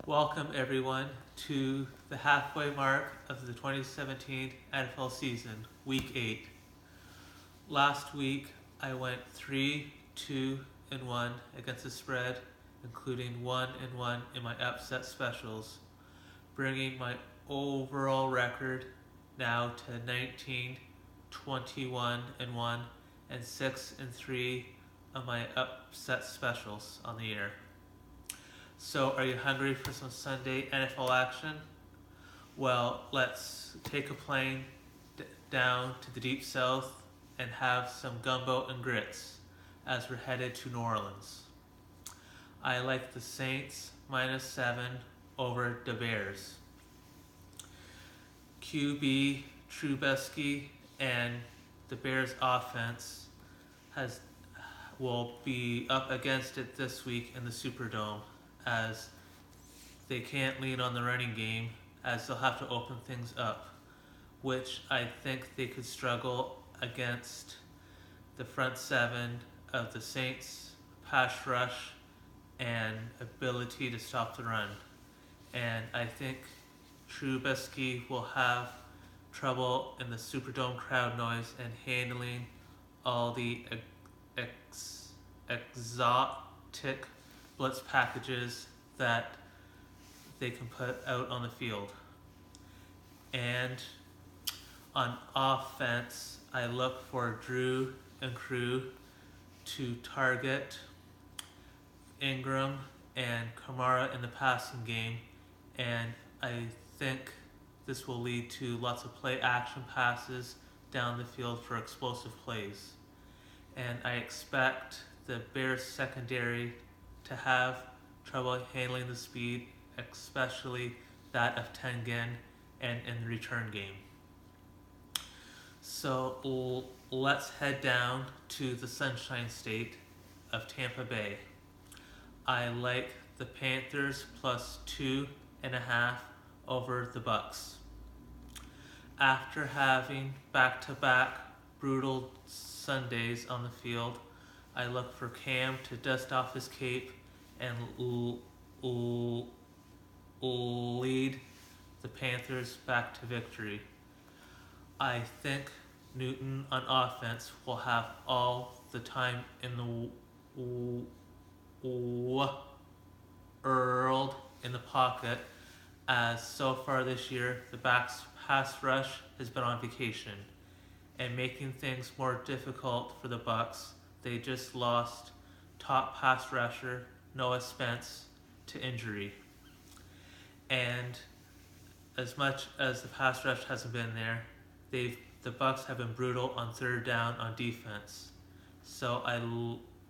Welcome everyone to the halfway mark of the 2017 NFL season, Week 8. Last week I went 3-2-1 against the spread, including 1-1 in my upset specials, bringing my overall record now to 19-21-1 and 6-3 on my upset specials on the year. So, are you hungry for some Sunday NFL action? Well, let's take a plane down to the deep south and have some gumbo and grits as we're headed to New Orleans. I like the Saints -7 over the Bears. QB Trubisky and the Bears offense will be up against it this week in the Superdome, as they can't lean on the running game, as they'll have to open things up, which I think they could struggle against the front seven of the Saints, pass rush, and ability to stop the run. And I think Trubisky will have trouble in the Superdome crowd noise and handling all the exotic blitz packages that they can put out on the field. And on offense, I look for Drew and crew to target Ingram and Kamara in the passing game, and I think this will lead to lots of play action passes down the field for explosive plays. And I expect the Bears secondary to have trouble handling the speed, especially that of Tengen and in the return game. So let's head down to the Sunshine State of Tampa Bay. I like the Panthers +2.5 over the Bucks. After having back-to-back brutal Sundays on the field, I look for Cam to dust off his cape and lead the Panthers back to victory. I think Newton on offense will have all the time in the world in the pocket, as so far this year the Bucks pass rush has been on vacation, and making things more difficult for the Bucks, they just lost top pass rusher Noah Spence to injury. And as much as the pass rush hasn't been there, the Bucks have been brutal on third down on defense. So I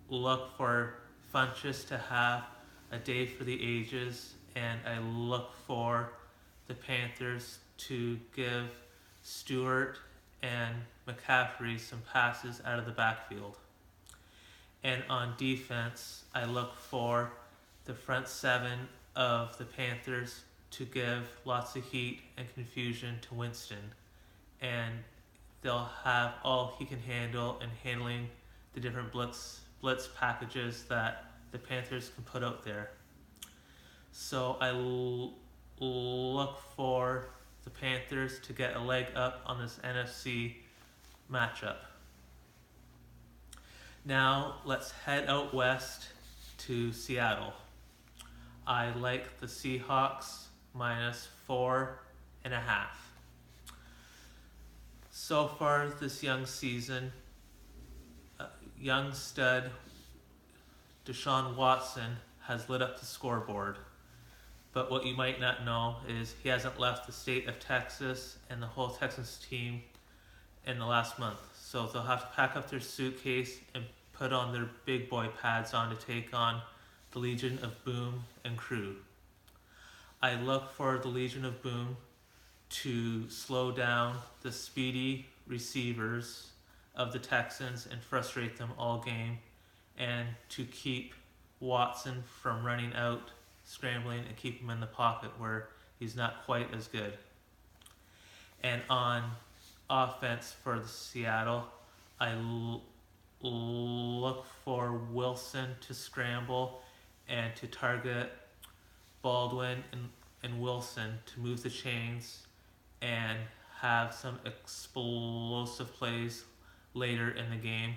look for Funchess to have a day for the ages, and I look for the Panthers to give Stewart and McCaffrey some passes out of the backfield. And on defense, I look for the front seven of the Panthers to give lots of heat and confusion to Winston. And they'll have all he can handle in handling the different blitz packages that the Panthers can put out there. So I look for the Panthers to get a leg up on this NFC matchup. Now let's head out west to Seattle. I like the Seahawks -4.5. So far this young season, young stud Deshaun Watson has lit up the scoreboard. But what you might not know is he hasn't left the state of Texas and the whole Texans team in the last month. So they'll have to pack up their suitcase and put on their big boy pads on to take on the Legion of Boom and crew. I look for the Legion of Boom to slow down the speedy receivers of the Texans and frustrate them all game, and to keep Watson from running out, scrambling, and keep him in the pocket where he's not quite as good. And on offense for the Seattle, I look for Wilson to scramble and to target Baldwin and Wilson to move the chains and have some explosive plays later in the game.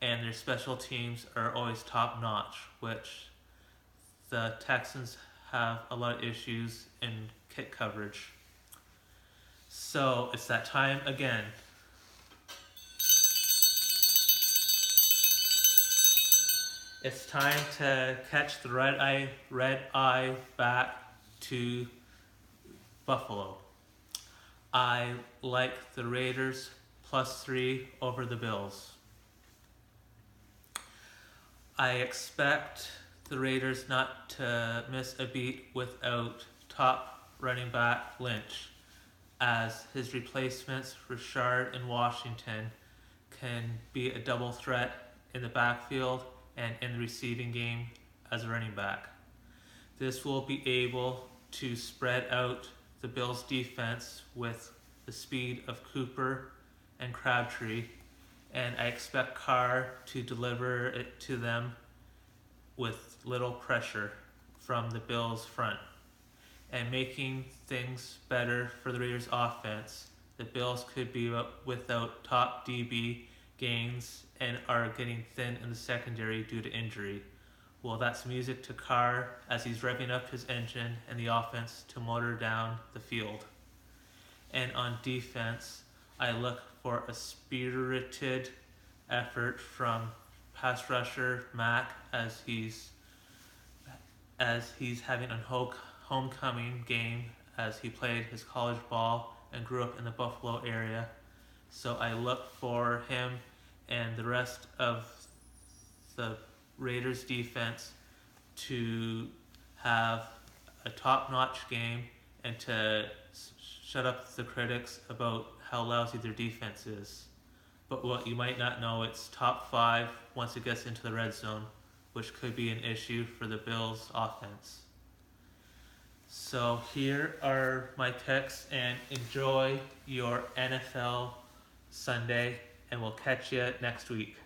And their special teams are always top notch, which the Texans have a lot of issues in kick coverage. So it's that time again. It's time to catch the red eye back to Buffalo. I like the Raiders +3 over the Bills. I expect the Raiders not to miss a beat without top running back Lynch, as his replacements Richard and Washington can be a double threat in the backfield and in the receiving game as a running back. This will be able to spread out the Bills' defense with the speed of Cooper and Crabtree, and I expect Carr to deliver it to them with little pressure from the Bills' front. And making things better for the Raiders' offense, the Bills could be without top DB Gaines and are getting thin in the secondary due to injury. Well, that's music to Carr as he's revving up his engine and the offense to motor down the field. And on defense, I look for a spirited effort from pass rusher Mack as he's having a homecoming game as he played his college ball and grew up in the Buffalo area. So I look for him and the rest of the Raiders defense to have a top-notch game and to shut up the critics about how lousy their defense is. But what you might not know, it's top 5 once it gets into the red zone, which could be an issue for the Bills' offense. So here are my picks, and enjoy your NFL Sunday, and we'll catch you next week.